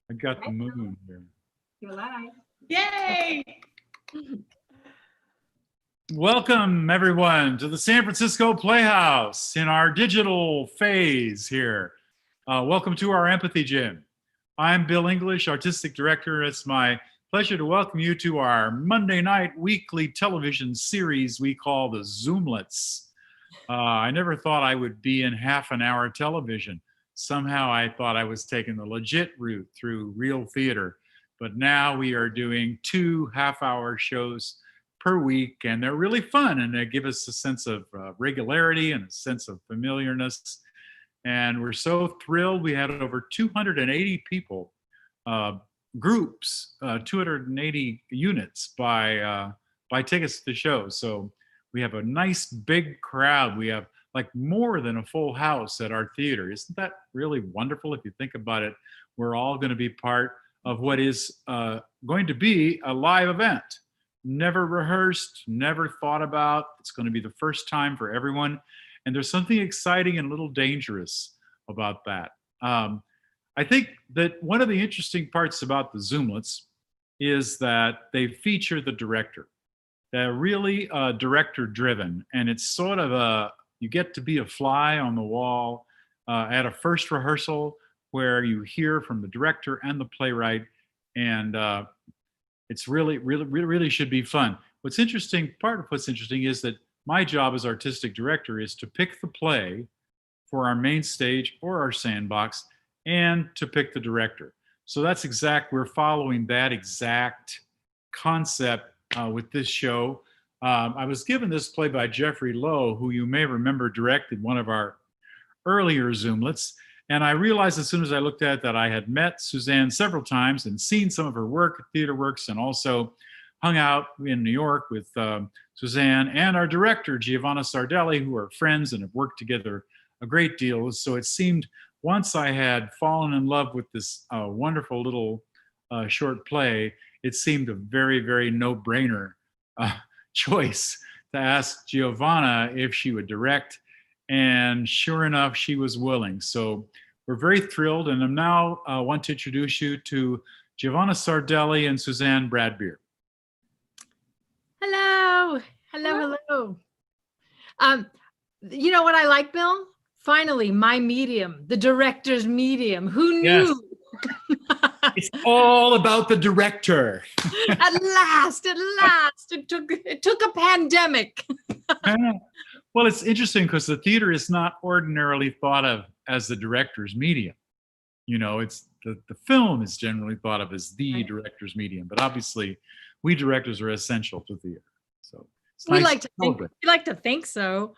I got the moon here. You're live. Yay! Welcome, everyone, to the San Francisco Playhouse in our digital phase here. Welcome to our Empathy Gym. I'm Bill English, Artistic Director. It's my pleasure to welcome you to our Monday night weekly television series we call the Zoomlets. I never thought I would be in half an hour television. Somehow I thought I was taking the legit route through real theater. But now we are doing 2 half-hour shows per week, and they're really fun, and they give us a sense of regularity and a sense of familiarness. And we're so thrilled. We had over 280 people, groups, 280 units buy tickets to the show. So we have a nice big crowd. We have like more than a full house at our theater. Isn't that really wonderful? If you think about it, we're all going to be part of what is going to be a live event. Never rehearsed, never thought about. It's going to be the first time for everyone. And there's something exciting and a little dangerous about that. I think that one of the interesting parts about the Zoomlets is that they feature the director. They're really director driven, and it's sort of you get to be a fly on the wall at a first rehearsal where you hear from the director and the playwright, and it's really should be fun. Part of what's interesting is that my job as artistic director is to pick the play for our main stage or our sandbox and to pick the director. So we're following that exact concept with this show. I was given this play by Jeffrey Lowe, who you may remember directed one of our earlier Zoomlets. And I realized as soon as I looked at it that I had met Suzanne several times and seen some of her work at Theater Works, and also hung out in New York with Suzanne and our director, Giovanna Sardelli, who are friends and have worked together a great deal. So it seemed, once I had fallen in love with this wonderful little short play, it seemed a very, very no-brainer choice to ask Giovanna if she would direct. And sure enough, she was willing. So we're very thrilled. And I now want to introduce you to Giovanna Sardelli and Suzanne Bradbeer. Hello. Hello. You know what I like, Bill? Finally, my medium, the director's medium. Who knew? Yes. It's all about the director. At last. It took a pandemic. Well, it's interesting because the theater is not ordinarily thought of as the director's medium. You know, it's the film is generally thought of as the director's medium, but obviously we directors are essential to theater. So we like to think so.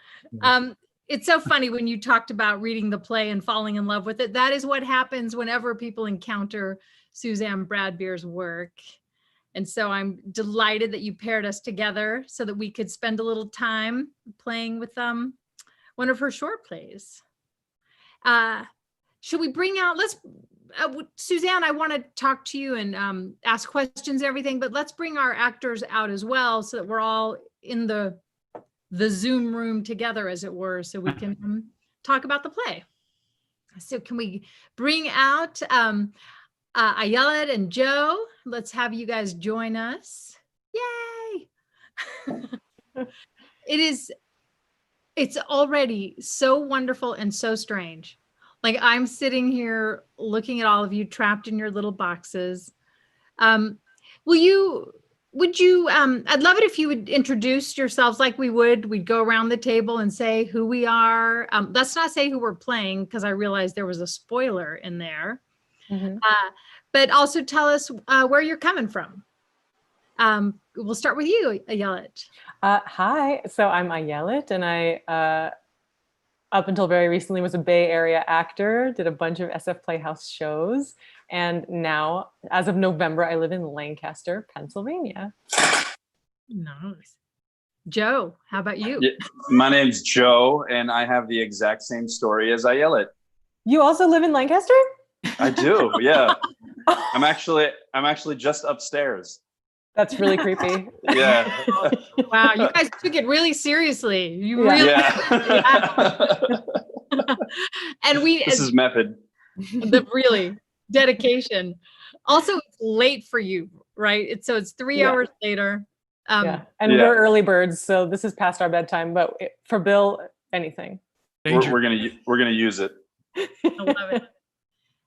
It's so funny when you talked about reading the play and falling in love with it. That is what happens whenever people encounter Suzanne Bradbeer's work. And so I'm delighted that you paired us together so that we could spend a little time playing with one of her short plays. Should we bring out, Suzanne, I want to talk to you and ask questions and everything, but let's bring our actors out as well so that we're all in the Zoom room together, as it were, so we can talk about the play. So can we bring out Ayelet and Joe? Let's have you guys join us. Yay! It's already so wonderful and so strange. Like, I'm sitting here looking at all of you trapped in your little boxes. I'd love it if you would introduce yourselves like we'd go around the table and say who we are. Let's not say who we're playing, because I realized there was a spoiler in there. Mm-hmm. But also tell us where you're coming from. We'll start with you, Ayelet. Hi, so I'm Ayelet, and I, up until very recently, was a Bay Area actor, did a bunch of SF Playhouse shows, and now, as of November, I live in Lancaster, Pennsylvania. Nice. Joe, how about you? Yeah, my name's Joe, and I have the exact same story as Ayelet. You also live in Lancaster? I do, yeah. I'm actually just upstairs. That's really creepy. Yeah. Wow, you guys took it really seriously. And this is method. Really dedication. Also, it's late for you, right? It's 3 Yeah. hours later. Yeah, and Yeah. we're early birds, so this is past our bedtime. But for Bill, anything. Danger. We're gonna use it. I love it.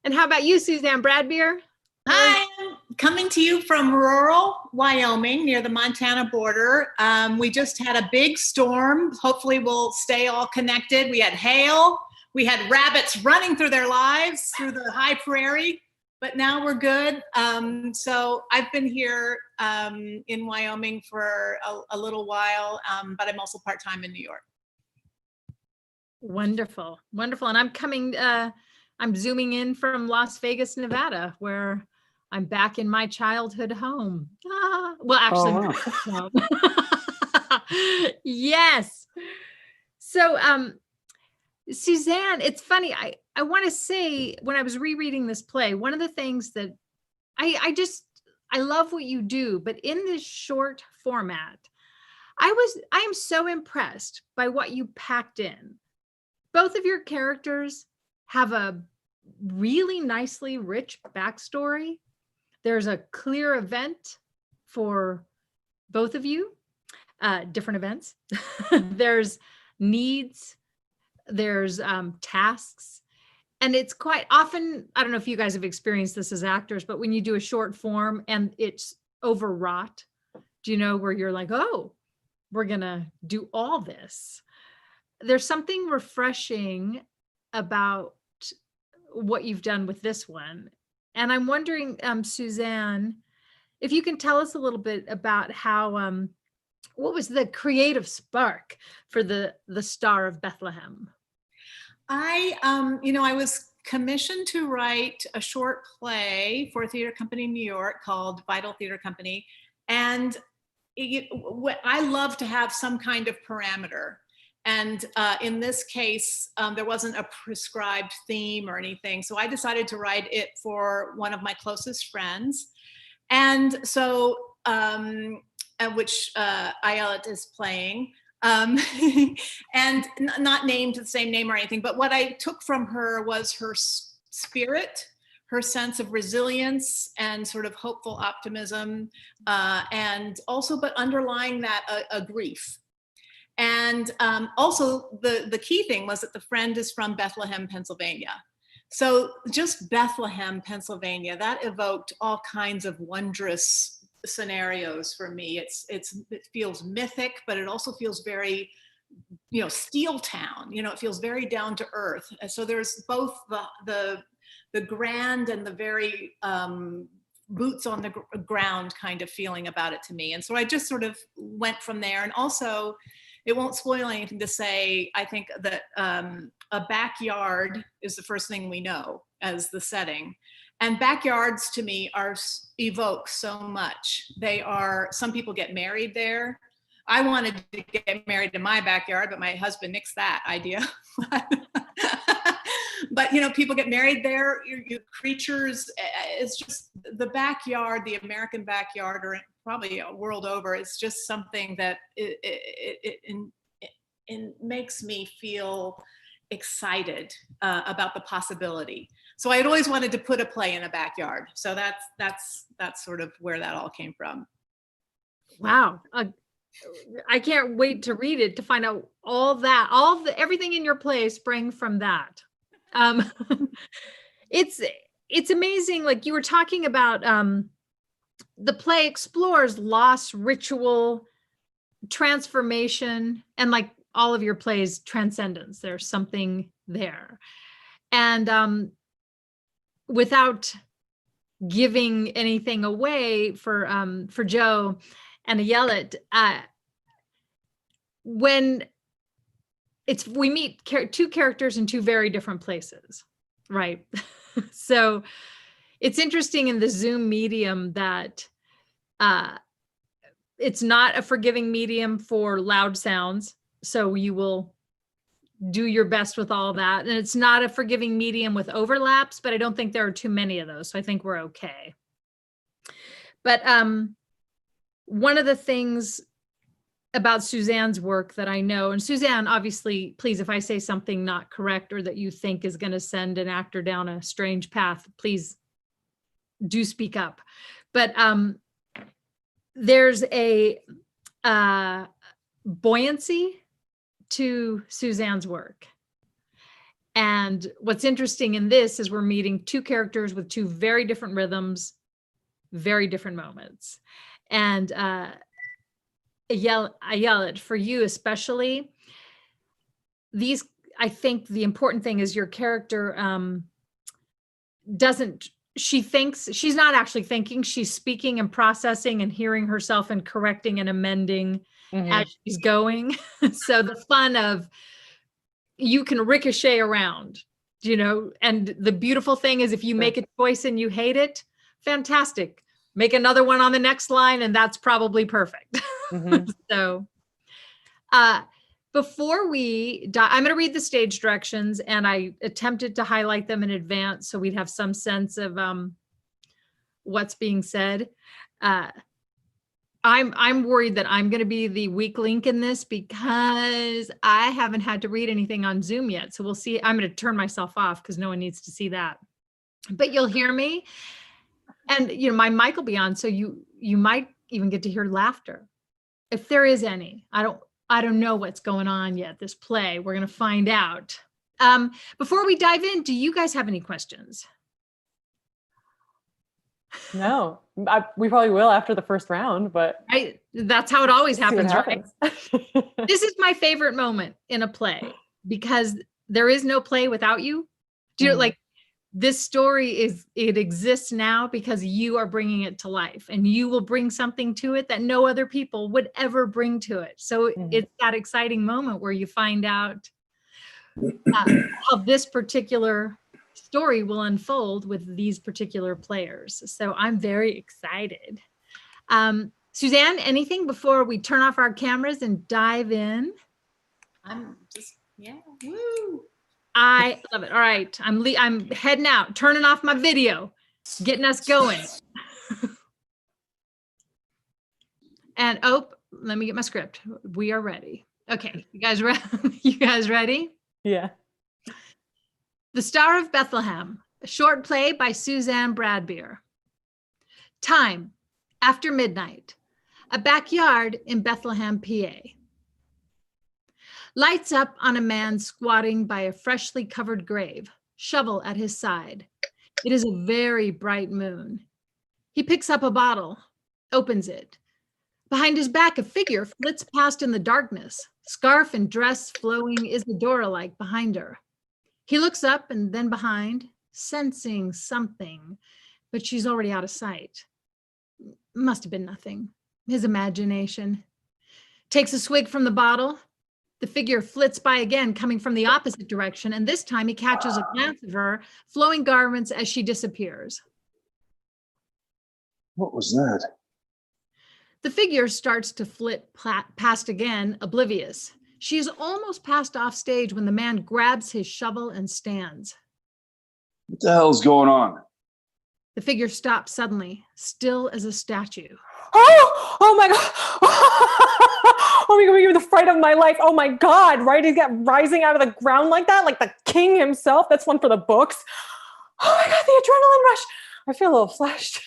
And how about you, Suzanne Bradbeer? Hi, I'm coming to you from rural Wyoming near the Montana border. We just had a big storm. Hopefully we'll stay all connected. We had hail. We had rabbits running through their lives through the high prairie, but now we're good. So I've been here in Wyoming for a little while, but I'm also part-time in New York. Wonderful, wonderful. And I'm zooming in from Las Vegas, Nevada, where I'm back in my childhood home. Well, actually, Oh, yes. So, Suzanne, it's funny. I want to say, when I was rereading this play, one of the things that I love what you do, but in this short format, I am so impressed by what you packed in. Both of your characters have a really nicely rich backstory. There's a clear event for both of you, different events. There's needs, there's tasks. And it's quite often, I don't know if you guys have experienced this as actors, but when you do a short form and it's overwrought, do you know, where you're like, oh, we're gonna do all this. There's something refreshing about what you've done with this one. And I'm wondering, Suzanne, if you can tell us a little bit about how, what was the creative spark for the Star of Bethlehem? I was commissioned to write a short play for a theater company in New York called Vital Theater Company. And I love to have some kind of parameter. And in this case, there wasn't a prescribed theme or anything. So I decided to write it for one of my closest friends. And so, which Ayelet is playing. And not named the same name or anything, but what I took from her was her spirit, her sense of resilience and sort of hopeful optimism, and also, but underlying that, a grief. And also the key thing was that the friend is from Bethlehem, Pennsylvania. So just Bethlehem, Pennsylvania, that evoked all kinds of wondrous scenarios for me. It feels mythic, but it also feels very, steel town, it feels very down to earth. And so there's both the grand and the very boots on the ground kind of feeling about it to me. And so I just sort of went from there. And also, it won't spoil anything to say, I think that a backyard is the first thing we know as the setting. And backyards to me evoke so much. Some people get married there. I wanted to get married in my backyard, but my husband nixed that idea. But people get married there. Your creatures, it's just the backyard, the American backyard, or probably world over. It's just something that it makes me feel excited about the possibility. So I had always wanted to put a play in a backyard. So that's sort of where that all came from. Wow. I can't wait to read it to find out everything in your play sprang from that. It's amazing. Like you were talking about, the play explores loss, ritual, transformation, and like all of your plays, transcendence. There's something there. And without giving anything away for Joe and Ayelet, when we meet two characters in two very different places, right? So it's interesting in the Zoom medium that it's not a forgiving medium for loud sounds. So you will do your best with all that. And it's not a forgiving medium with overlaps, but I don't think there are too many of those. So I think we're okay. But one of the things about Suzanne's work that I know, and Suzanne, obviously, please, if I say something not correct or that you think is going to send an actor down a strange path, please do speak up. But there's a buoyancy to Suzanne's work. And what's interesting in this is we're meeting two characters with two very different rhythms, very different moments. And I yell it for you, especially these. I think the important thing is your character she's not actually thinking, she's speaking and processing and hearing herself and correcting and amending as she's going. So the fun of, you can ricochet around, and the beautiful thing is if you make a choice and you hate it, fantastic. Make another one on the next line and that's probably perfect. So before we I'm going to read the stage directions, and I attempted to highlight them in advance so we'd have some sense of what's being said. I'm worried that I'm going to be the weak link in this because I haven't had to read anything on Zoom yet. So we'll see. I'm going to turn myself off because no one needs to see that. But you'll hear me, and my mic will be on, so you might even get to hear laughter, if there is any. I don't know what's going on yet. This play, we're going to find out. Before we dive in, do you guys have any questions? No, we probably will after the first round, but that's how it always happens, right? right? This is my favorite moment in a play because there is no play without you. Do you like this story it exists now because you are bringing it to life, and you will bring something to it that no other people would ever bring to it. So it's that exciting moment where you find out how this particular story will unfold with these particular players. So I'm very excited. Suzanne, anything before we turn off our cameras and dive in? Woo. I love it. All right, I'm heading out, turning off my video, getting us going. And let me get my script. We are ready. Okay, you guys ready? Yeah. The Star of Bethlehem, a short play by Suzanne Bradbeer. Time, after midnight, a backyard in Bethlehem, PA. Lights up on a man squatting by a freshly covered grave, shovel at his side. It is a very bright moon. He picks up a bottle, opens it. Behind his back, a figure flits past in the darkness. Scarf and dress flowing Isadora-like behind her. He looks up and then behind, sensing something, but she's already out of sight. Must have been nothing. His imagination. Takes a swig from the bottle. The figure flits by again, coming from the opposite direction, and this time he catches a glance of her, flowing garments as she disappears. What was that? The figure starts to flit past again, oblivious. She is almost passed off stage when the man grabs his shovel and stands. What the hell's going on? The figure stops suddenly, still as a statue. Oh my God. Oh my God, you're the fright of my life. Oh my God, right? He's got rising out of the ground like that, like the king himself. That's one for the books. Oh my God, the adrenaline rush. I feel a little flushed.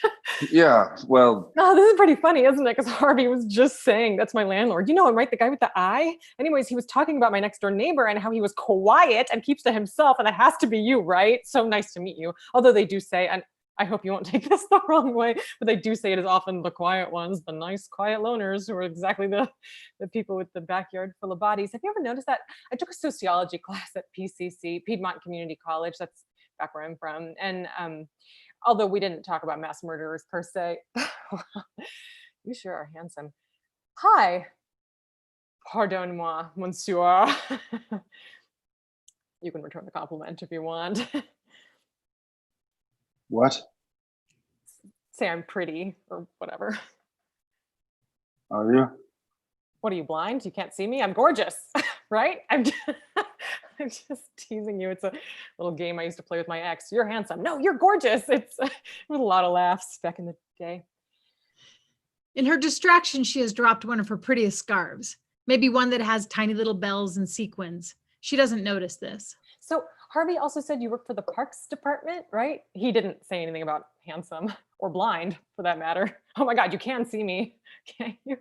Yeah, well. No, this is pretty funny, isn't it? Because Harvey was just saying, that's my landlord. You know him, right? The guy with the eye? Anyways, he was talking about my next door neighbor and how he was quiet and keeps to himself. And that has to be you, right? So nice to meet you. Although they do say, and I hope you won't take this the wrong way, but they do say it is often the quiet ones, the nice, quiet loners who are exactly the people with the backyard full of bodies. Have you ever noticed that? I took a sociology class at PCC, Piedmont Community College. That's back where I'm from. And although we didn't talk about mass murderers per se, you sure are handsome. Hi. Pardon-moi, monsieur. You can return the compliment if you want. What? Say I'm pretty or whatever. Are you? What are you, blind? You can't see me? I'm gorgeous, right? I'm just teasing you. It's a little game I used to play with my ex. You're handsome. No, you're gorgeous. It was a lot of laughs back in the day. In her distraction, she has dropped one of her prettiest scarves, maybe one that has tiny little bells and sequins. She doesn't notice this. So Harvey also said you work for the Parks Department, right? He didn't say anything about handsome or blind for that matter. Oh my God, you can see me, can't you?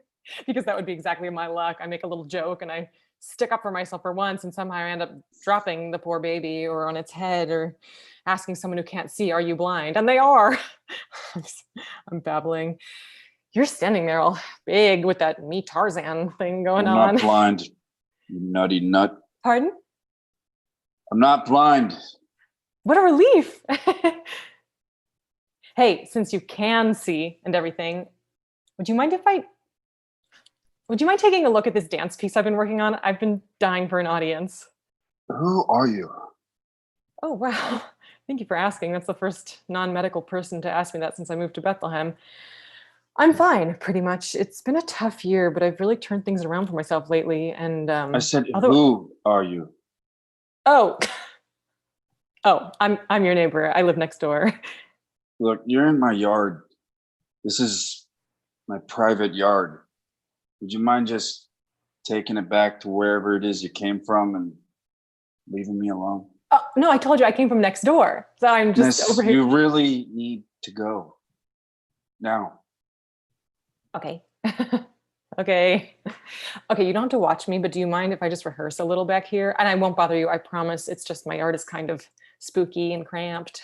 Because that would be exactly my luck. I make a little joke and I stick up for myself for once and somehow I end up dropping the poor baby or on its head or asking someone who can't see, are you blind? And they are. I'm babbling. You're standing there all big with that me Tarzan thing going I'm on. not blind, you nutty nut. Pardon? I'm not blind. What a relief. Hey, since you can see and everything, would you mind taking a look at this dance piece I've been working on? I've been dying for an audience. Who are you? Oh, wow. Thank you for asking. That's the first non-medical person to ask me that since I moved to Bethlehem. I'm fine, pretty much. It's been a tough year, but I've really turned things around for myself lately. And I said, who are you? Oh, I'm your neighbor. I live next door. Look, you're in my yard. This is my private yard. Would you mind just taking it back to wherever it is you came from and leaving me alone? Oh, no, I told you I came from next door. So I'm just Miss, over here. you really need to go. Now. Okay. Okay. Okay, you don't have to watch me, but do you mind if I just rehearse a little back here? And I won't bother you, I promise. It's just my yard is kind of spooky and cramped.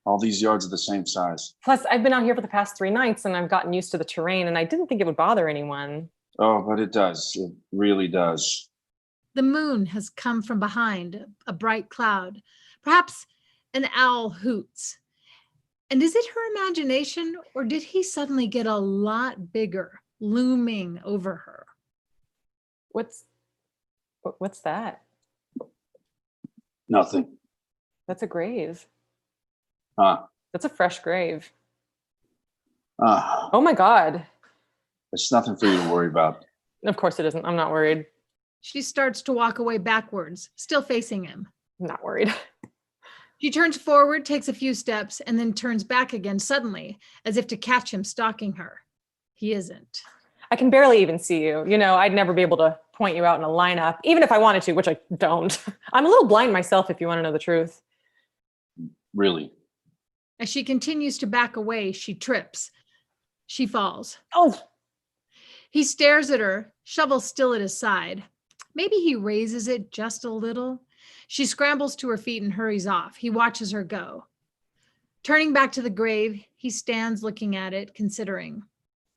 All these yards are the same size. Plus, I've been out here for the past 3 nights and I've gotten used to the terrain and I didn't think it would bother anyone. Oh, but it does. It really does. The moon has come from behind a bright cloud. Perhaps an owl hoots. And is it her imagination, or did he suddenly get a lot bigger, looming over her? What's that? Nothing. That's a grave. Huh. That's a fresh grave. Ah, Oh my God. it's nothing for you to worry about. Of course it isn't. I'm not worried. She starts to walk away backwards, still facing him. I'm not worried. She turns forward, takes a few steps, and then turns back again suddenly, as if to catch him stalking her. He isn't. I can barely even see you. You know, I'd never be able to point you out in a lineup, even if I wanted to, which I don't. I'm a little blind myself, if you want to know the truth. Really. As she continues to back away, she trips. She falls. Oh, He stares at her, shovel still at his side. Maybe he raises it just a little. She scrambles to her feet and hurries off. He watches her go. Turning back to the grave, he stands looking at it, considering.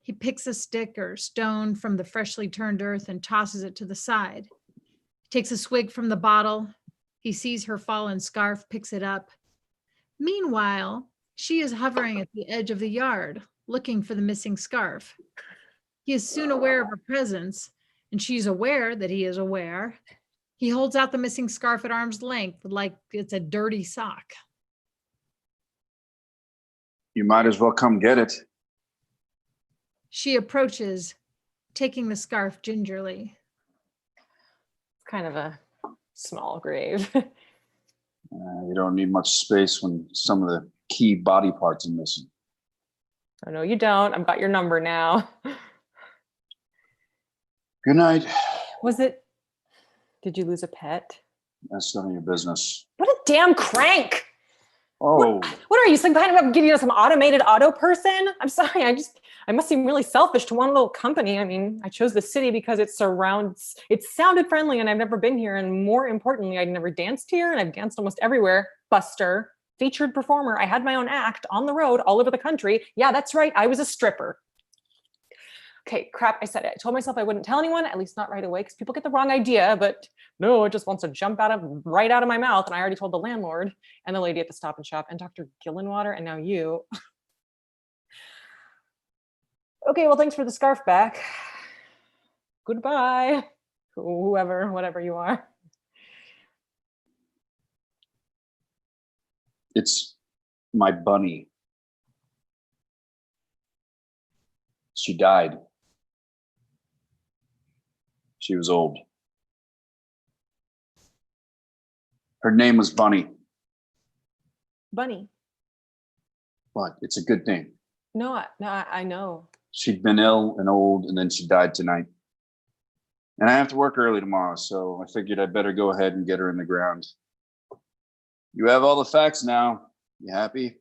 He picks a stick or stone from the freshly turned earth and tosses it to the side. He takes a swig from the bottle. He sees her fallen scarf, picks it up. Meanwhile, she is hovering at the edge of the yard, looking for the missing scarf. He is soon aware of her presence, and she's aware that he is aware. He holds out the missing scarf at arm's length like it's a dirty sock. You might as well come get it. She approaches, taking the scarf gingerly. it's kind of a small grave. You don't need much space when some of the key body parts are missing. Oh, no, you don't. I've got your number now. Good night. Did you lose a pet? That's none of your business. What a damn crank. Oh, What are you, some kind of getting some automated auto person? I'm sorry, I must seem really selfish to one little company. I mean, I chose the city because it sounded friendly and I've never been here. And more importantly, I'd never danced here and I've danced almost everywhere. Buster, featured performer. I had my own act on the road all over the country. Yeah, that's right. I was a stripper. Okay, crap, I said it. I told myself I wouldn't tell anyone, at least not right away, because people get the wrong idea, but no, it just wants to jump right out of my mouth. And I already told the landlord and the lady at the Stop and Shop and Dr. Gillenwater and now you. Okay, well, thanks for the scarf back. Goodbye, whoever, whatever you are. it's my bunny. She died. She was old. Her name was Bunny, Bunny. but it's a good name. No, I know. She'd been ill and old, and then she died tonight. And I have to work early tomorrow, so I figured I'd better go ahead and get her in the ground. You have all the facts now. You happy?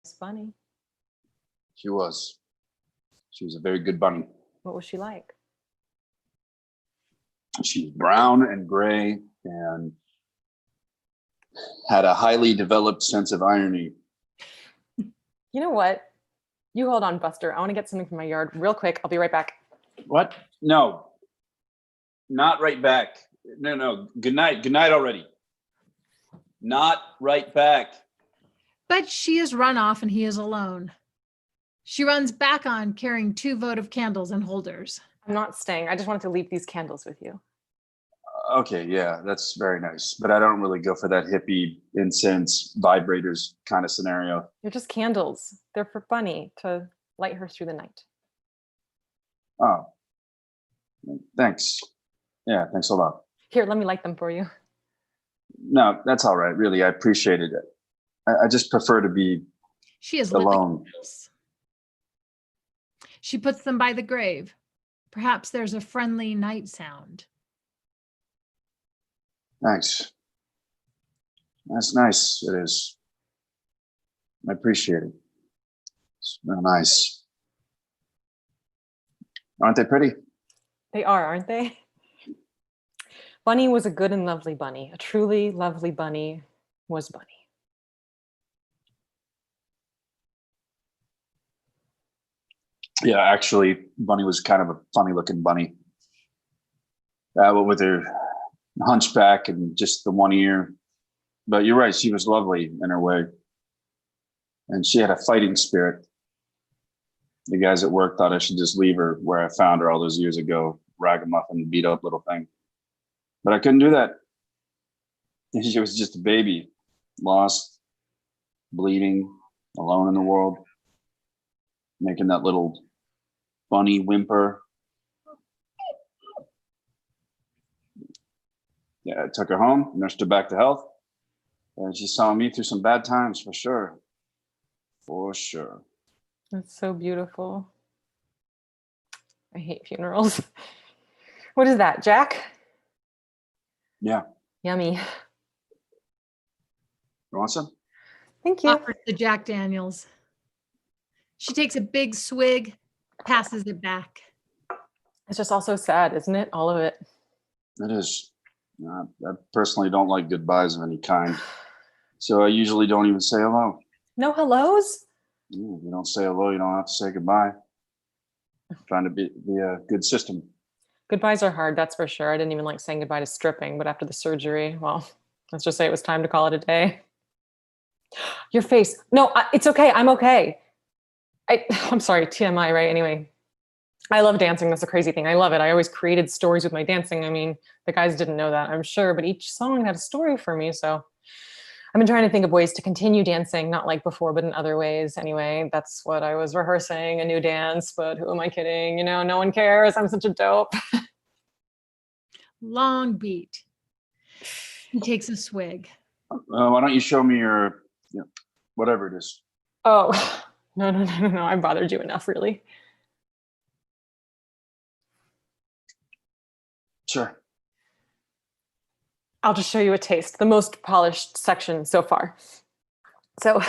It's funny. She was. She was a very good bunny. What was she like? She's brown and gray and had a highly developed sense of irony. You know what? You hold on, Buster. I want to get something from my yard real quick. I'll be right back. What? No. Not right back. No. Good night. Good night already. Not right back. But she is run off and he is alone. She runs back on carrying 2 votive candles and holders. I'm not staying. I just wanted to leave these candles with you. Okay, yeah, that's very nice. But I don't really go for that hippie incense vibrators kind of scenario. They're just candles. They're for Bunny to light her through the night. Oh, thanks. Yeah, thanks a lot. Here, let me light them for you. No, that's all right. Really, I appreciated it. I just prefer to be She is lit the alone. candles. She puts them by the grave. Perhaps there's a friendly night sound. Thanks. That's nice. It is. I appreciate it. It's real nice. Aren't they pretty? They are, aren't they? Bunny was a good and lovely bunny. A truly lovely bunny was Bunny. Yeah, actually, Bunny was kind of a funny looking bunny. With her hunchback and just the one ear. But you're right, she was lovely in her way. And she had a fighting spirit. The guys at work thought I should just leave her where I found her all those years ago, ragamuffin, beat up little thing. But I couldn't do that. She was just a baby, lost, bleeding, alone in the world, making that little bunny whimper. Yeah, I took her home, nursed her back to health, and she saw me through some bad times for sure. For sure. That's so beautiful. I hate funerals. What is that, Jack? Yeah. Yummy. You want some? Thank you. Offers the Jack Daniels. She takes a big swig, passes it back. It's just all so sad, isn't it? All of it. It is. I personally don't like goodbyes of any kind. So I usually don't even say hello. No hellos? If you don't say hello, you don't have to say goodbye. Trying to be a good system. Goodbyes are hard, that's for sure. I didn't even like saying goodbye to stripping, but after the surgery, well, let's just say it was time to call it a day. Your face. No, it's okay. I'm okay. I'm sorry, TMI, right? Anyway, I love dancing. That's a crazy thing. I love it. I always created stories with my dancing. I mean, the guys didn't know that, I'm sure, but each song had a story for me. So I've been trying to think of ways to continue dancing, not like before, but in other ways. Anyway, that's what I was rehearsing, a new dance, but who am I kidding? You know, no one cares. I'm such a dope. Long beat. He takes a swig. Why don't you show me your, whatever it is? Oh, no. I bothered you enough, really. Sure. I'll just show you a taste, the most polished section so far. So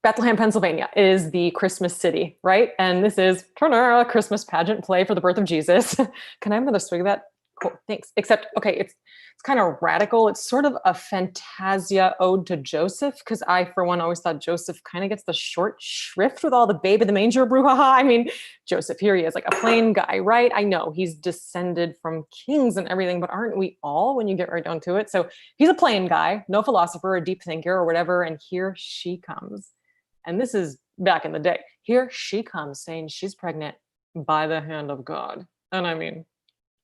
Bethlehem, Pennsylvania is the Christmas city, right? And this is a Christmas pageant play for the birth of Jesus. Can I have another swig of that? Cool, thanks. Except, okay, it's kind of radical. It's sort of a Fantasia ode to Joseph, because I, for one, always thought Joseph kind of gets the short shrift with all the babe in the manger brouhaha. I mean, Joseph, here he is, like a plain guy, right? I know he's descended from kings and everything, but aren't we all when you get right down to it? So he's a plain guy, no philosopher or deep thinker or whatever, and here she comes. And this is back in the day. Here she comes saying she's pregnant by the hand of God. And I mean,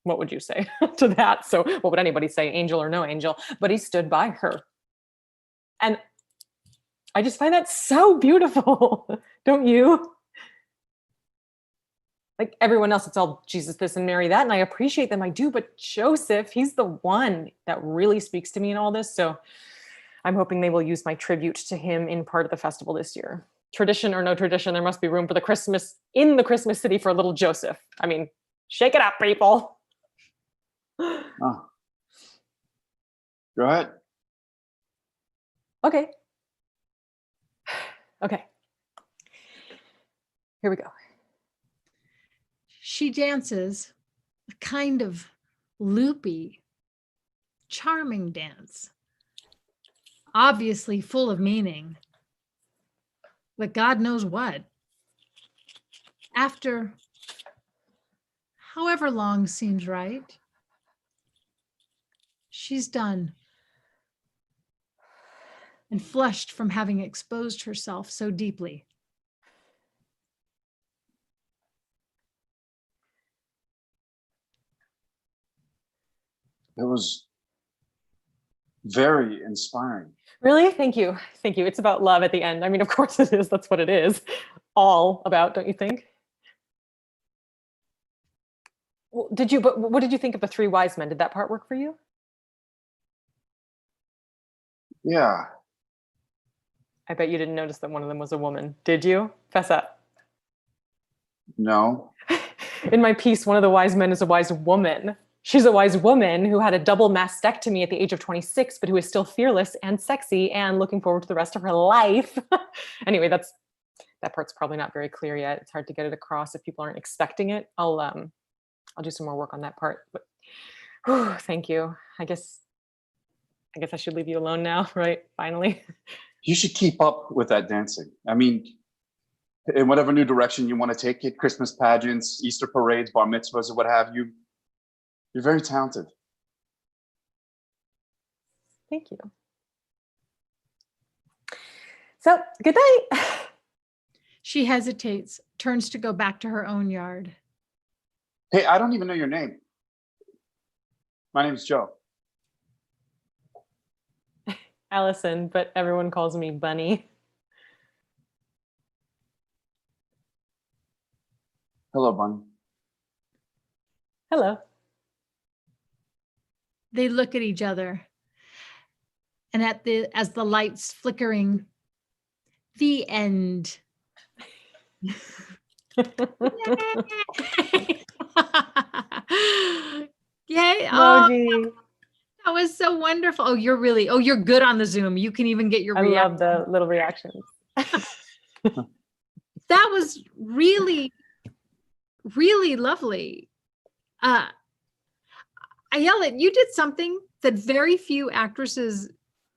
what would you say to that? So what would anybody say, angel or no angel? But he stood by her. And I just find that so beautiful. Don't you? Like everyone else, it's all Jesus this and Mary that. And I appreciate them, I do. But Joseph, he's the one that really speaks to me in all this. So I'm hoping they will use my tribute to him in part of the festival this year. Tradition or no tradition, there must be room for the Christmas in the Christmas city for little Joseph. I mean, shake it up, people. Oh. Go ahead. Okay. Okay. Here we go. She dances a kind of loopy, charming dance, obviously full of meaning, but God knows what. After however long seems right, she's done and flushed from having exposed herself so deeply. It was very inspiring. Really? Thank you. Thank you. It's about love at the end. I mean, of course it is. That's what it is. All about, don't you think? Well, but what did you think of the three wise men? Did that part work for you? Yeah. I bet you didn't notice that one of them was a woman. Did you? Fess up. No. In my piece, one of the wise men is a wise woman. She's a wise woman who had a double mastectomy at the age of 26, but who is still fearless and sexy and looking forward to the rest of her life. Anyway, that part's probably not very clear yet. It's hard to get it across if people aren't expecting it. I'll do some more work on that part. But thank you. I guess I should leave you alone now, right? Finally. You should keep up with that dancing. I mean, in whatever new direction you want to take it, Christmas pageants, Easter parades, bar mitzvahs, or what have you. You're very talented. Thank you. So, good night. She hesitates, turns to go back to her own yard. Hey, I don't even know your name. My name's Joe. Allison, but everyone calls me Bunny. Hello, Bunny. Hello. They look at each other, and as the lights flickering, the end. Yay. Oh, Emoji. that was so wonderful. You're good on the Zoom. You can even get your I reaction. love the little reactions. That was really, really lovely. Ayelet, you did something that very few actresses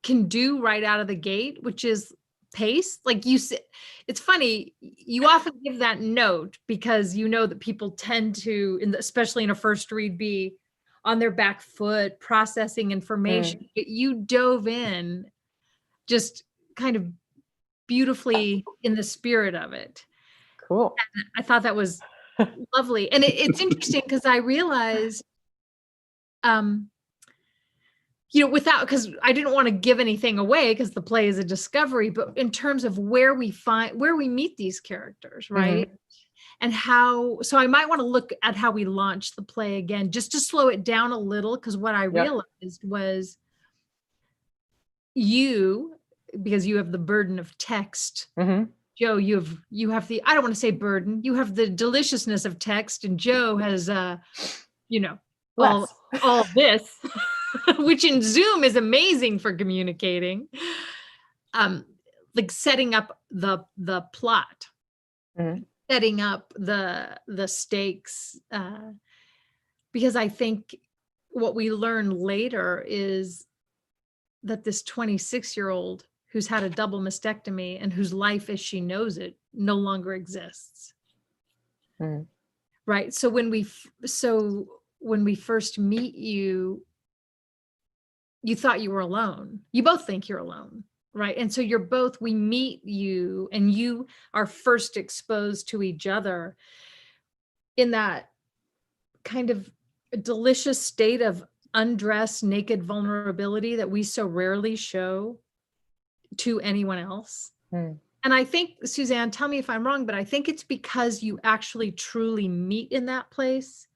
can do right out of the gate, which is pace. Like you said, it's funny, you often give that note because you know that people tend to, especially in a first read, be on their back foot, processing information. You dove in just kind of beautifully in the spirit of it. Cool. And I thought that was lovely. And it's interesting because I realized, because I didn't want to give anything away because the play is a discovery, but in terms of where we meet these characters, right? And so I might want to look at how we launched the play again, just to slow it down a little. Because what I realized was because you have the burden of text, Joe, you have the, I don't want to say burden, you have the deliciousness of text, and Joe has, all this, which in Zoom is amazing for communicating, like setting up the plot, setting up the stakes, because I think what we learn later is that this 26-year-old who's had a double mastectomy and whose life as she knows it no longer exists. Right. So when we first meet you, you thought you were alone. You both think you're alone. Right. And so we meet you and you are first exposed to each other in that kind of delicious state of undressed, naked vulnerability that we so rarely show to anyone else. And I think, Suzanne, tell me if I'm wrong, but I think it's because you actually truly meet in that place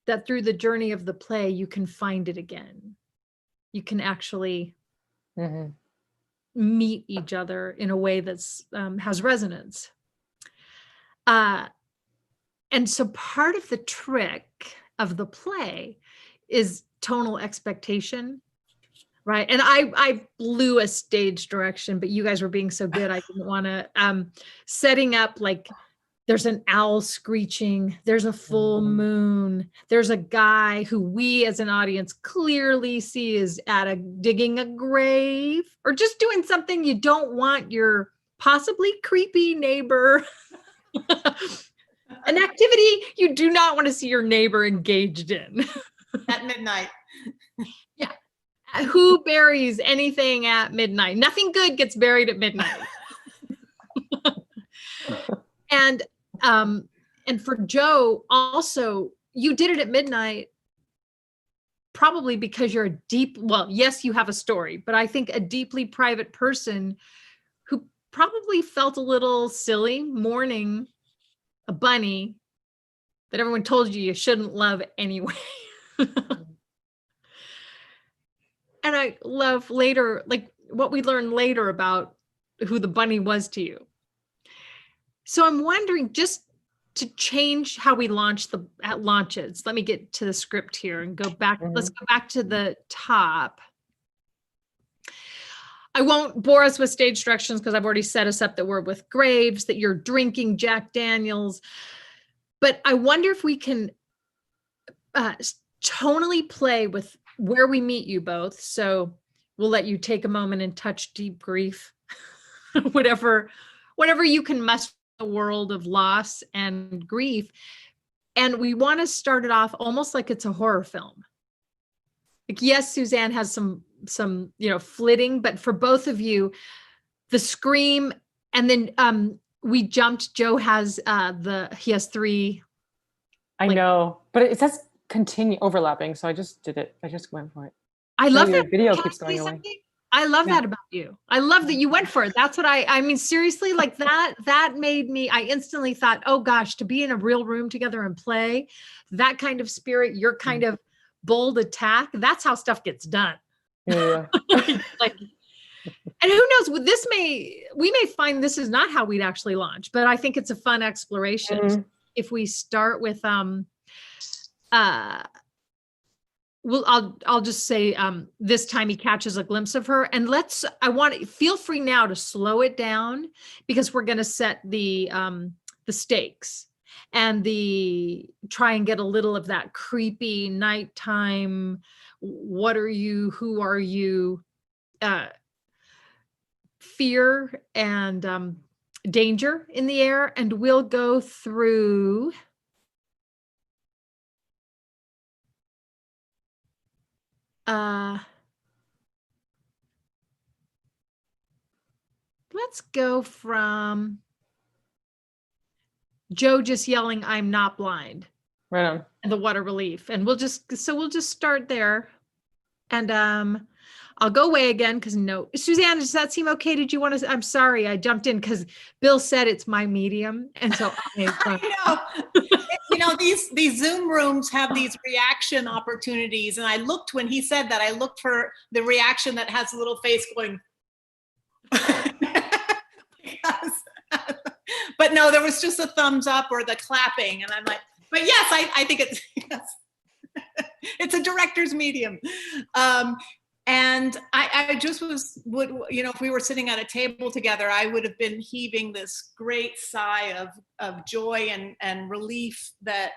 that through the journey of the play, you can find it again. You can actually meet each other in a way that's has resonance. And so part of the trick of the play is Tonal Expectation. Right. And I blew a stage direction, but you guys were being so good. I didn't want to, setting up like there's an owl screeching, there's a full moon, there's a guy who we as an audience clearly see is digging a grave or just doing something you don't want your possibly creepy neighbor. An activity you do not want to see your neighbor engaged in. At midnight. Yeah. Who buries anything at midnight? Nothing good gets buried at midnight. And for Joe, also, you did it at midnight, probably because you're yes, you have a story, but I think a deeply private person who probably felt a little silly mourning a bunny that everyone told you shouldn't love anyway. And I love later, like what we learned later about who the bunny was to you. So I'm wondering, just to change how we launch at launches, let me get to the script here and go back. Let's go back to the top. I won't bore us with stage directions because I've already set us up that we're with graves, that you're drinking Jack Daniels. But I wonder if we can tonally play with where we meet you both. So we'll let you take a moment and touch deep grief, whatever you can muster in the world of loss and grief. And we want to start it off almost like it's a horror film. Like, yes, Suzanne has some flitting, but for both of you, the scream, and then we jumped. Joe has he has 3. I know, but it says continue overlapping, so I just did it. I just went for it. I love that video Can keeps I say going away. something? I love that about you. I love that you went for it. That's what I mean, seriously, like that made me, I instantly thought, oh gosh, to be in a real room together and play that kind of spirit, your kind of bold attack, that's how stuff gets done. Yeah. Like, and who knows, we may find this is not how we'd actually launch, but I think it's a fun exploration. If we start with I'll just say this time he catches a glimpse of her, and feel free now to slow it down because we're going to set the stakes and try and get a little of that creepy nighttime. What are you? Who are you? Fear and danger in the air, and we'll go through. Let's go from Joe just yelling, "I'm not blind." Right on. And the water relief. And we'll just start there. And I'll go away again because no. Suzanne, does that seem okay? Did you want to? I'm sorry, I jumped in because Bill said it's my medium. And so I know. These Zoom rooms have these reaction opportunities. And I looked when he said that, I looked for the reaction that has a little face going. But no, there was just a thumbs up or the clapping. And I'm like, but yes, I think it's, yes. It's a director's medium. And I just if we were sitting at a table together, I would have been heaving this great sigh of joy and relief that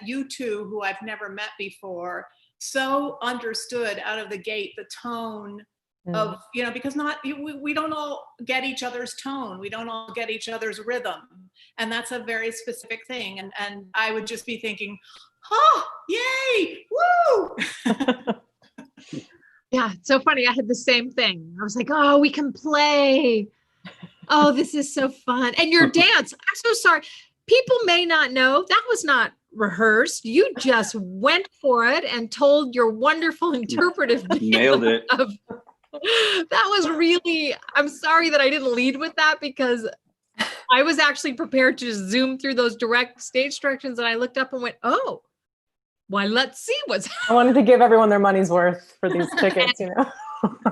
you two, who I've never met before, so understood out of the gate the tone of, because we don't all get each other's tone. We don't all get each other's rhythm. And that's a very specific thing. And I would just be thinking, oh, yay, woo. Yeah, it's so funny. I had the same thing. I was like, oh, we can play. Oh, this is so fun. And your dance, I'm so sorry. People may not know that was not rehearsed. You just went for it and told your wonderful interpretive Nailed it. That was really, I'm sorry that I didn't lead with that because I was actually prepared to just zoom through those direct stage directions, and I looked up and went, oh, well, let's see what's happening. I wanted to give everyone their money's worth for these tickets,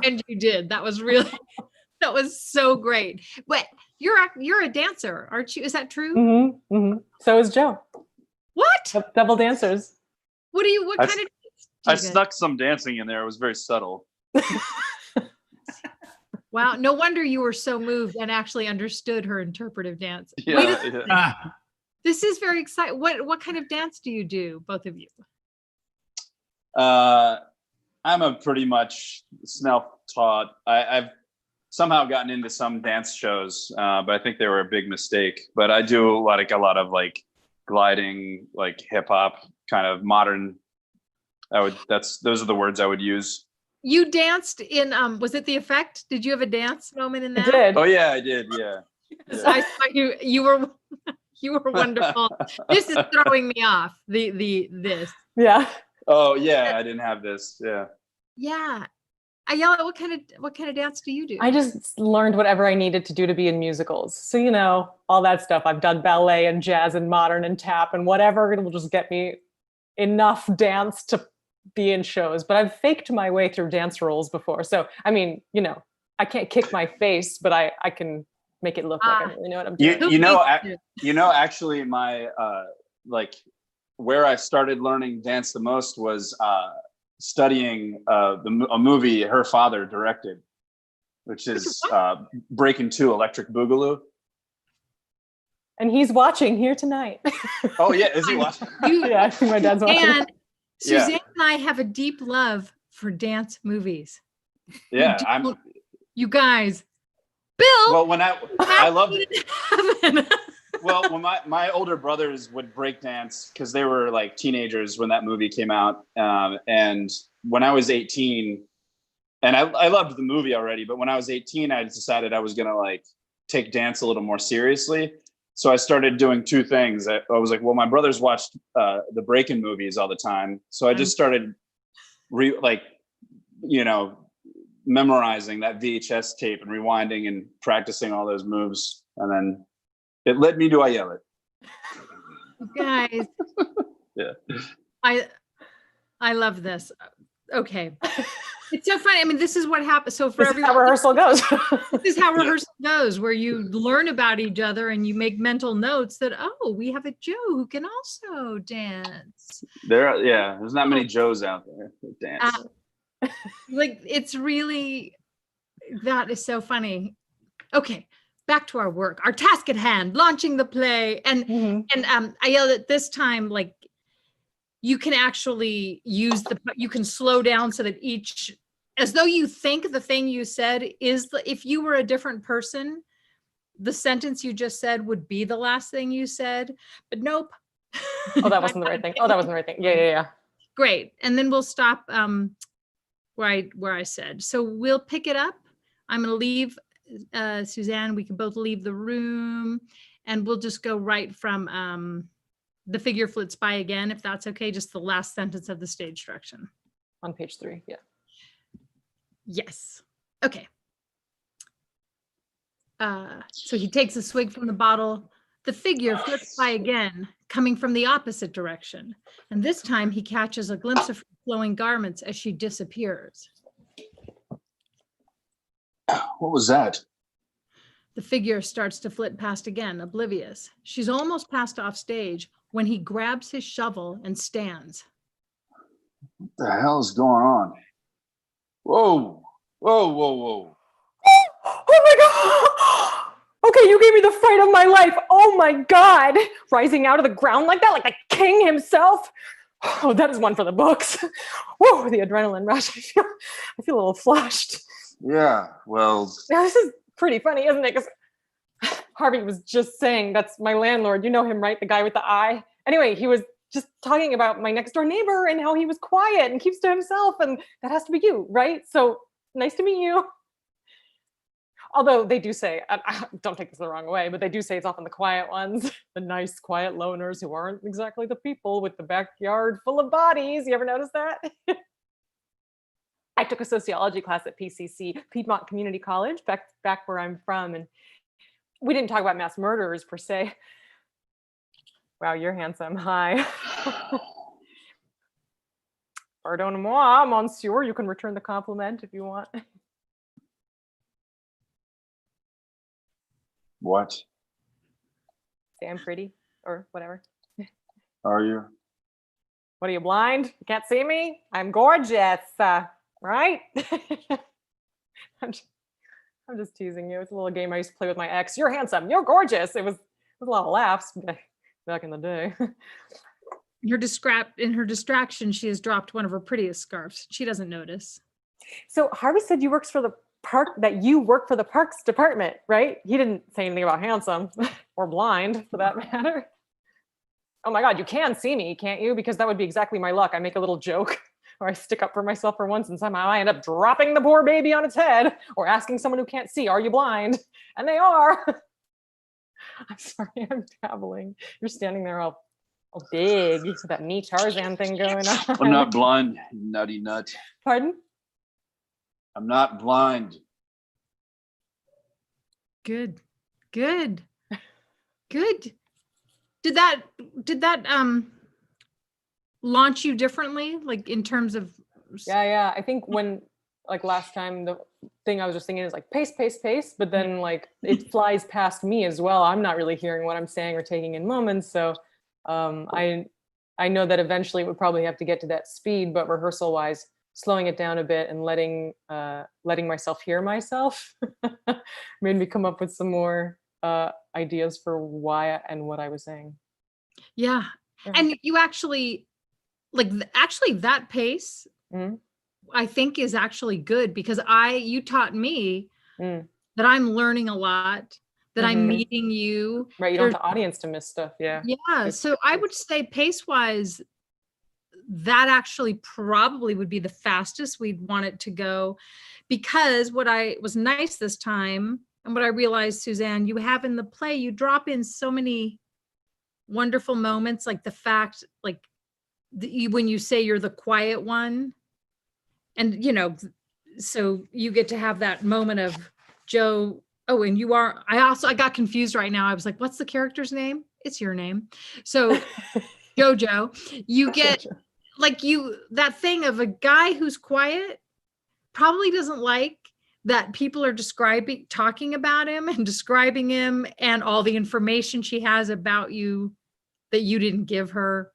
And you did. That was so great. But you're a dancer, aren't you? Is that true? So is Joe. What? Double dancers. What kind of? I you guys? snuck some dancing in there. It was very subtle. Wow, no wonder you were so moved and actually understood her interpretive dance. Wait, Yeah, yeah. Ah, this is very exciting. What kind of dance do you do, both of you? I'm a pretty much self-taught. I've somehow gotten into some dance shows, but I think they were a big mistake. But I do a lot of like gliding, like hip hop, kind of modern. Those are the words I would use. You danced in was it The Effect? Did you have a dance moment in I that? did. Oh yeah, I did. Yeah. Yes, I saw you. You were you were wonderful. This is throwing me off. This. Yeah. Oh yeah, I didn't have this. Yeah. Yeah. Ayala, what kind of dance do you do? I just learned whatever I needed to do to be in musicals. So, you know, all that stuff. I've done ballet and jazz and modern and tap and whatever. It will just get me enough dance to be in shows. But I've faked my way through dance roles before. So, I mean, you know, I can't kick my face, but I can make it look like I really know what I'm doing. Actually, my like where I started learning dance the most was studying a movie her father directed, which is Breaking 2 Electric Boogaloo. And he's watching here tonight. Oh yeah, is he watching? Yeah, I think my dad's watching. And Yeah. Suzanne and I have a deep love for dance movies. Yeah, You guys. Bill. well when I loved heaven. well when my older brothers would break dance because they were like teenagers when that movie came out, and when I was 18, and I loved the movie already, but when I was 18 I decided I was gonna like take dance a little more seriously. So I started doing two things. I was like, well, my brothers watched the break-in movies all the time, so I just started memorizing that VHS tape and rewinding and practicing all those moves, and then it led me to I Yell It. You guys. Yeah. I love this. Okay. It's so funny. I mean, this is what happens. So for This is how rehearsal goes. this is how rehearsal goes, where you learn about each other and you make mental notes that, oh, we have a Joe who can also dance. There's not many Joes out there that dance. Like, it's really, that is so funny. Okay, back to our work, our task at hand, launching the play. And I yelled at this time, like, you can actually you can slow down so that as though you think the thing you said is, if you were a different person, the sentence you just said would be the last thing you said, but nope. Oh, that wasn't the right thing. Oh, that wasn't the right thing. Yeah. Great. And then we'll stop where I said. So we'll pick it up. I'm going to leave Suzanne. We can both leave the room, and we'll just go right from the figure flits by again, if that's okay. Just the last sentence of the stage direction. On page 3, yeah. Yes. Okay. So he takes a swig from the bottle. The figure flips by again, coming from the opposite direction. And this time he catches a glimpse of her flowing garments as she disappears. What was that? The figure starts to flit past again, oblivious. She's almost passed off stage when he grabs his shovel and stands. What the hell is going on? Whoa. Oh my God. Okay, you gave me the fright of my life. Oh my God. Rising out of the ground like that, like the king himself. Oh, that is one for the books. Whoa, the adrenaline rush. I feel a little flushed. Yeah, well, Now, this is pretty funny, isn't it? Because Harvey was just saying, that's my landlord. You know him, right? The guy with the eye. Anyway, he was just talking about my next door neighbor and how he was quiet and keeps to himself. And that has to be you, right? So nice to meet you. Although they do say, don't take this the wrong way, but they do say it's often the quiet ones, the nice, quiet loners who aren't exactly the people with the backyard full of bodies. You ever notice that? I took a sociology class at PCC, Piedmont Community College, back where I'm from, and we didn't talk about mass murderers per se. Wow, you're handsome. Hi. Pardonnez-moi, monsieur. You can return the compliment if you want. what? Say I'm pretty or whatever. Are you? What are you, blind? You can't see me? I'm gorgeous, right? I'm just teasing you. It's a little game I used to play with my ex. You're handsome. You're gorgeous. It was a lot of laughs back in the day. In her distraction, she has dropped one of her prettiest scarves. She doesn't notice. So Harvey said you work for the parks department, right? He didn't say anything about handsome or blind for that matter. Oh my God, you can see me, can't you? Because that would be exactly my luck. I make a little joke or I stick up for myself for once and somehow I end up dropping the poor baby on its head or asking someone who can't see, are you blind? And they are. I'm sorry, I'm babbling. You're standing there all big with that knee Tarzan thing going on. I'm not blind, you nutty nut. Pardon? I'm not blind. Good. Did that launch you differently, like in terms of? Yeah. I think when, like last time, the thing I was just thinking is like pace, but then like it flies past me as well. I'm not really hearing what I'm saying or taking in moments. So I know that eventually it would probably have to get to that speed, but rehearsal wise, slowing it down a bit and letting myself hear myself made me come up with some more ideas for why and what I was saying. Yeah. And you actually that pace, I think is actually good because you taught me that I'm learning a lot, that I'm meeting you. Right. You don't want the audience to miss stuff. Yeah. Yeah. So I would say pace wise, that actually probably would be the fastest we'd want it to go, because what was nice this time and what I realized, Suzanne, you have in the play, you drop in so many wonderful moments, like the fact, like when you say you're the quiet one, and so you get to have that moment of Joe. Oh, and I got confused right now. I was like, what's the character's name? It's your name. So Jojo, you get that thing of a guy who's quiet probably doesn't like that people are talking about him and describing him and all the information she has about you that you didn't give her.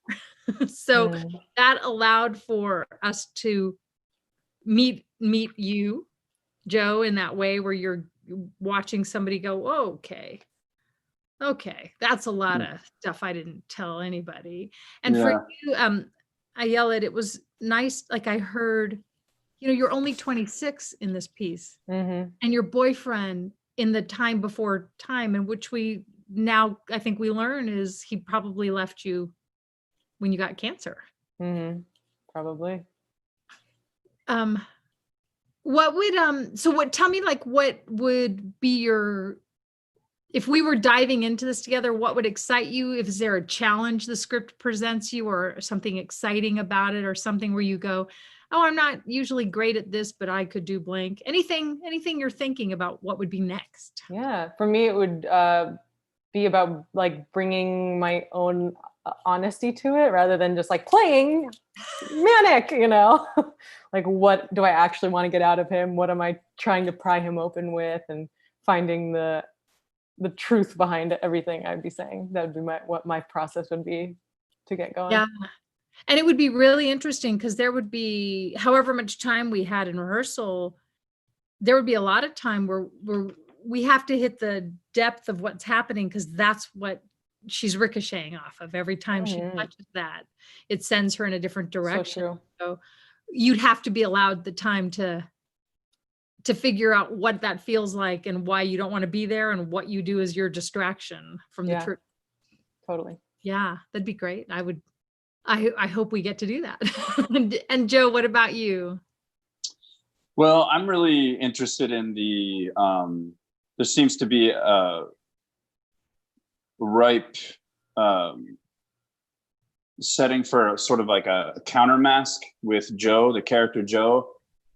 So that allowed for us to meet you, Joe, in that way where you're watching somebody go, oh, okay, that's a lot of stuff I didn't tell anybody. And for you, I yell it was nice. Like I heard, you're only 26 in this piece, and your boyfriend in the time before time, in which I think we learn is he probably left you when you got cancer. Probably. Tell me, like, what would be if we were diving into this together, what would excite you? Is there a challenge the script presents you or something exciting about it or something where you go, oh, I'm not usually great at this, but I could do blank. Anything you're thinking about what would be next? Yeah, for me, it would be about like bringing my own honesty to it rather than just like playing manic, like what do I actually want to get out of him? What am I trying to pry him open with, and finding the truth behind everything I'd be saying. That would be what my process would be to get going. Yeah. And it would be really interesting because there would be, however much time we had in rehearsal, there would be a lot of time where we have to hit the depth of what's happening, because that's what she's ricocheting off of. Every time she touches that, it sends her in a different direction. So you'd have to be allowed the time to figure out what that feels like and why you don't want to be there, and what you do as your distraction from the truth. Totally. Yeah, that'd be great. I hope we get to do that. And Joe, what about you? Well, I'm really interested in there seems to be a ripe setting for sort of like a counter mask with Joe, the character Joe.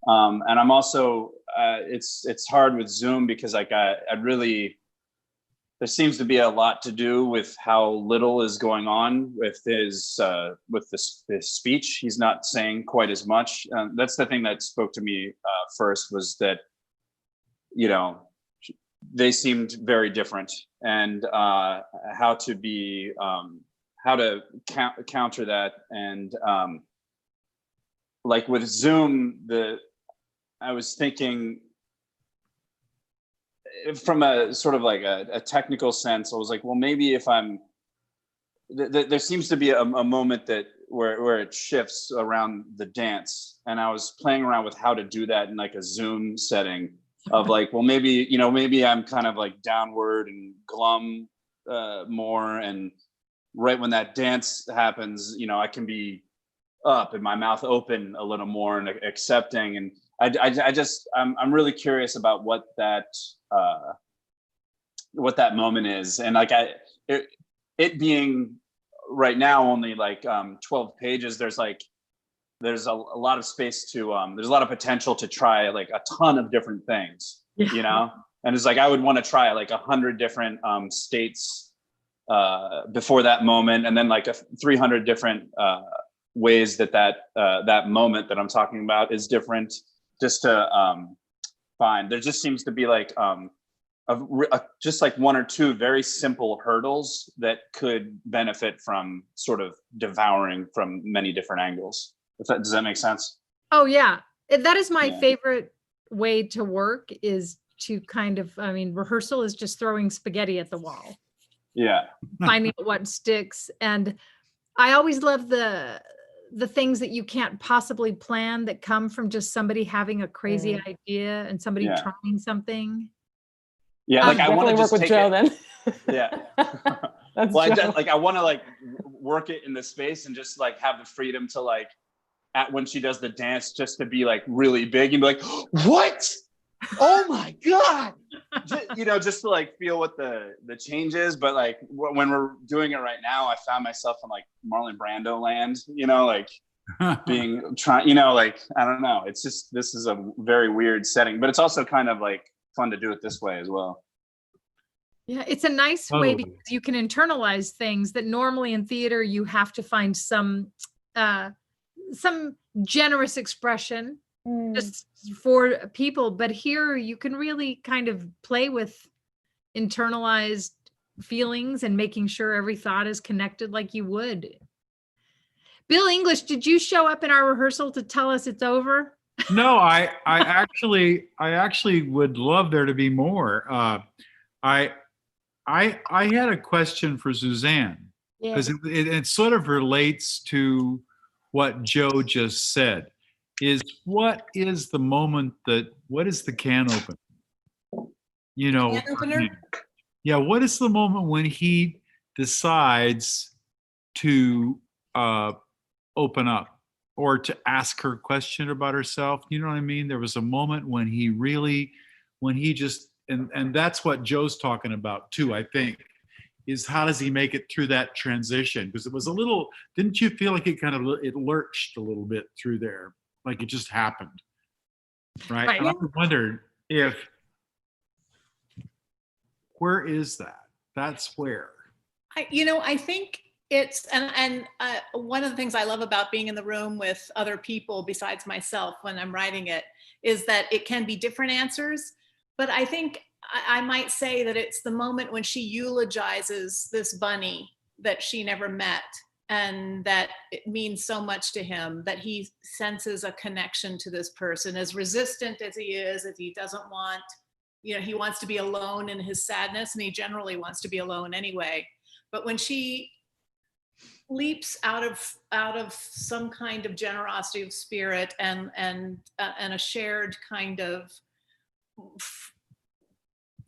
And I'm also, it's hard with Zoom because like there seems to be a lot to do with how little is going on with his speech. He's not saying quite as much. That's the thing that spoke to me first, was that, they seemed very different, and how how to counter that. And like with Zoom, I was thinking from a sort of like a technical sense. I was like, well, maybe if there seems to be a moment where it shifts around the dance, and I was playing around with how to do that in like a Zoom setting of like, well, maybe I'm kind of like downward and glum more, and right when that dance happens, I can be up and my mouth open a little more and accepting. And I'm really curious about what that moment is. And like it being right now only like 12 pages, there's a lot of space to there's a lot of potential to try like a ton of different things, and it's like I would want to try like 100 different states before that moment, and then like 300 different ways that moment that I'm talking about is different, just to find. There just seems to be like just like one or two very simple hurdles that could benefit from sort of devouring from many different angles. Does that make sense? Oh yeah, that is my Yeah. favorite way to work, is to kind of, rehearsal is just throwing spaghetti at the wall, Yeah. finding out what sticks. And I always love the things that you can't possibly plan that come from just somebody having a crazy idea and somebody Yeah. trying something. Yeah, like I want Definitely to work just with take Joe it. then. Yeah. That's Well, Joe. I want to like work it in the space and just like have the freedom to like, when she does the dance, just to be like really big and be like, what? Oh my God. Just to like feel what the change is. But like when we're doing it right now, I found myself in like Marlon Brando land, like like, I don't know. It's just, this is a very weird setting, but it's also kind of like fun to do it this way as well. Yeah, it's a nice way Totally. because you can internalize things that normally in theater you have to find some generous expression just for people, but here you can really kind of play with internalized feelings and making sure every thought is connected like you would. Bill English, did you show up in our rehearsal to tell us it's over? No, I actually would love there to be more. I had a question for Suzanne, because it sort of relates to what Joe just said. What is the moment what is the can open? Can opener? Yeah, what is the moment when he decides to open up or to ask her a question about herself? You know what I mean? There was a moment when he just, and that's what Joe's talking about too, I think, is how does he make it through that transition? Because it was a little, didn't you feel like it lurched a little bit through there? Like it just happened, right? Right. And I wondered where is that? That's where. I think it's, and one of the things I love about being in the room with other people besides myself when I'm writing it is that it can be different answers. But I think I might say that it's the moment when she eulogizes this bunny that she never met, and that it means so much to him, that he senses a connection to this person, as resistant as he is, as he doesn't want, he wants to be alone in his sadness, and he generally wants to be alone anyway. But when she leaps out of some kind of generosity of spirit and a shared kind of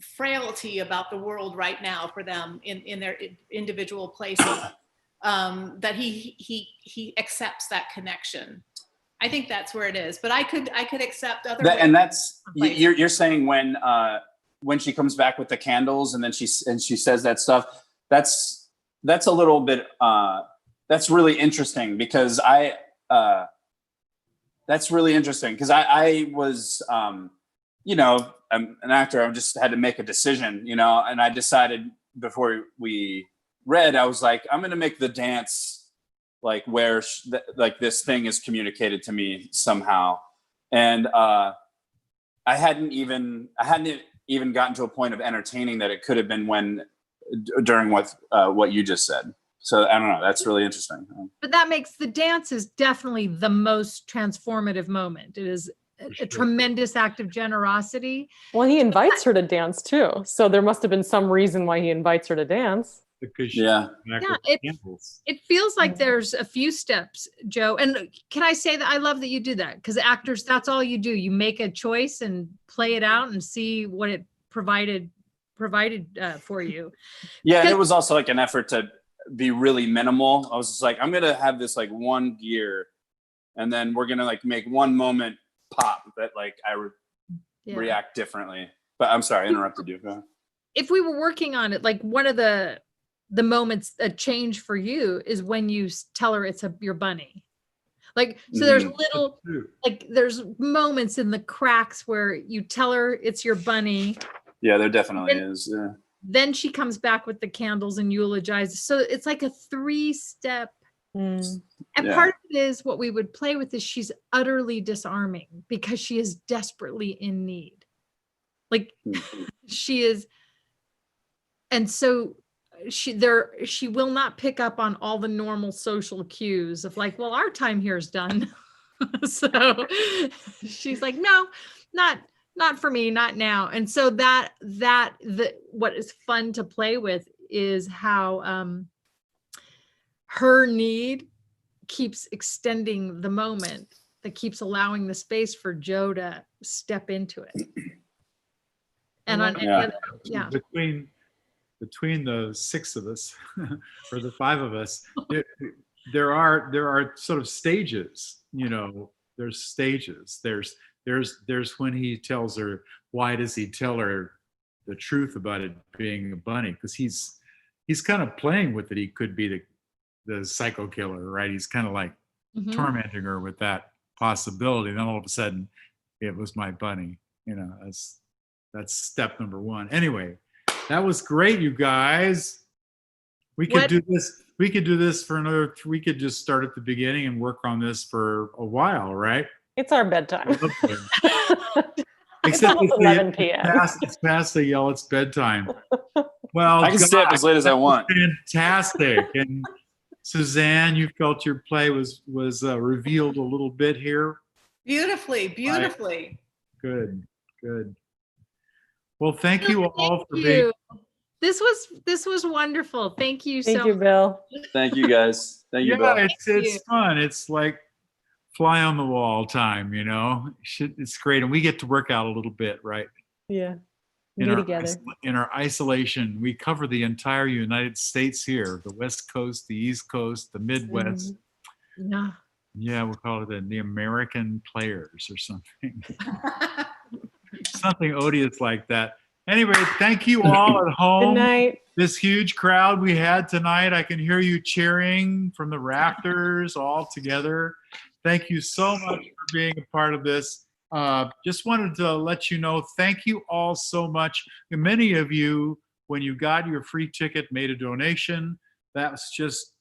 frailty about the world right now for them in their individual places, that he accepts that connection. I think that's where it is. But I could accept other ways. And that's you're saying when she comes back with the candles and then she says that stuff. That's a little bit. That's really interesting because I was I'm an actor. I just had to make a decision, and I decided before we read, I was like, I'm going to make the dance like where like this thing is communicated to me somehow. And I hadn't even gotten to a point of entertaining that it could have been during what you just said. So I don't know. That's really interesting. But that makes the dance is definitely the most transformative moment. It is a tremendous act of generosity. Well, he invites her to dance too. So there must have been some reason why he invites her to dance. Because Yeah. It feels like there's a few steps, Joe. And can I say that I love that you do that, because actors, that's all you do. You make a choice and play it out and see what it provided for you. Yeah, and it was also like an effort to be really minimal. I was just like, I'm gonna have this like one gear, and then we're gonna like make one moment pop that like I react differently. But I'm sorry, I interrupted you. Go ahead. If we were working on it, like one of the moments, a change for you is when you tell her it's your bunny. Like, so there's little, like there's moments in the cracks where you tell her it's your bunny. Yeah, there definitely is. Yeah. Then she comes back with the candles and eulogizes. So it's like a 3-step. And part of it is what we would play with is she's utterly disarming because she is desperately in need. Like she is. And so she will not pick up on all the normal social cues of like, well, our time here is done. So she's like, no, not for me, not now. And so what is fun to play with is how her need keeps extending the moment, that keeps allowing the space for Joe to step into it. And between the 6 of us or the 5 of us, there are sort of stages, there's stages. There's when he tells her, why does he tell her the truth about it being a bunny? Because he's kind of playing with it. He could be the psycho killer, right? He's kind of like tormenting her with that possibility. And then all of a sudden it was my bunny, that's step number 1. Anyway, that was great, you guys. We could do this. We could do this for another. We could just start at the beginning and work on this for a while, right? It's our bedtime. Except it's 11 p.m. It's past the yell. It's bedtime. Well, I can stay up as late as I want. Fantastic. And Suzanne, you felt your play was revealed a little bit here. Beautifully. Right. Good. Well, thank you all for being. This was wonderful. Thank you so much. Thank you, Bill. Thank you, guys. Thank you, Bill. It's fun. It's like fly on the wall time, It's great, and we get to work out a little bit, right? Yeah. In Together. our isolation, we cover the entire United States here: the West Coast, the East Coast, the Midwest. Yeah, we'll call it the American Players or something. Something odious like that. Anyway, thank you all at home. Good night. This huge crowd we had tonight, I can hear you cheering from the rafters all together. Thank you so much for being a part of this. Just wanted to let you know, thank you all so much. And many of you, when you got your free ticket, made a donation. That's just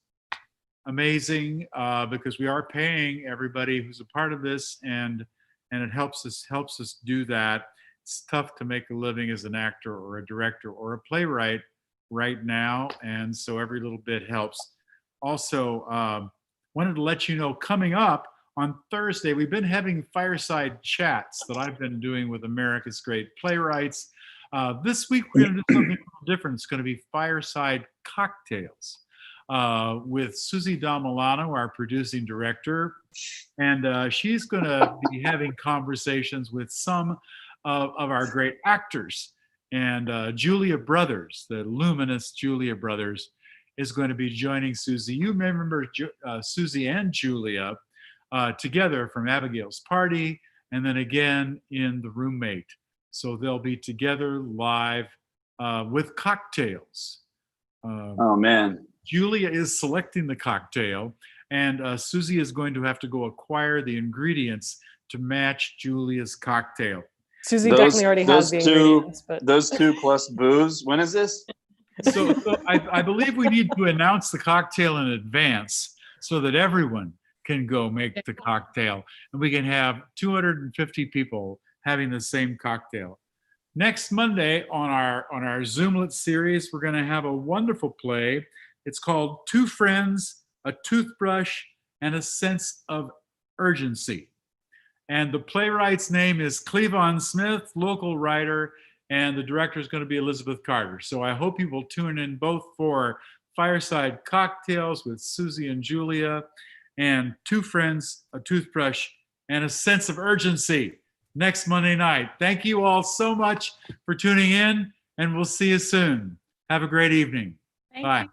amazing because we are paying everybody who's a part of this, and it helps us do that. It's tough to make a living as an actor or a director or a playwright right now, and so every little bit helps. Also, wanted to let you know, coming up on Thursday, we've been having fireside chats that I've been doing with America's great playwrights. This week, we're going to do something a little different. It's going to be fireside cocktails with Susie Milano, our producing director. And she's going to be having conversations with some of our great actors. And Julia Brothers, the luminous Julia Brothers, is going to be joining Susie. You may remember Susie and Julia together from Abigail's Party, and then again in The Roommate. So they'll be together live with cocktails. Oh, man. Julia is selecting the cocktail, and Susie is going to have to go acquire the ingredients to match Julia's cocktail. Susie definitely already has the ingredients. But... Those 2 plus booze. When is this? So I believe we need to announce the cocktail in advance so that everyone can go make the cocktail, and we can have 250 people having the same cocktail. Next Monday on our Zoomlet series, we're going to have a wonderful play It's called Two Friends, a Toothbrush, and a Sense of Urgency. And the playwright's name is Cleavon Smith, local writer, and the director is going to be Elizabeth Carter. So I hope you will tune in both for Fireside Cocktails with Susie and Julia and Two Friends, a Toothbrush, and a Sense of Urgency next Monday night. Thank you all so much for tuning in, and we'll see you soon. Have a great evening. Thank Bye. you.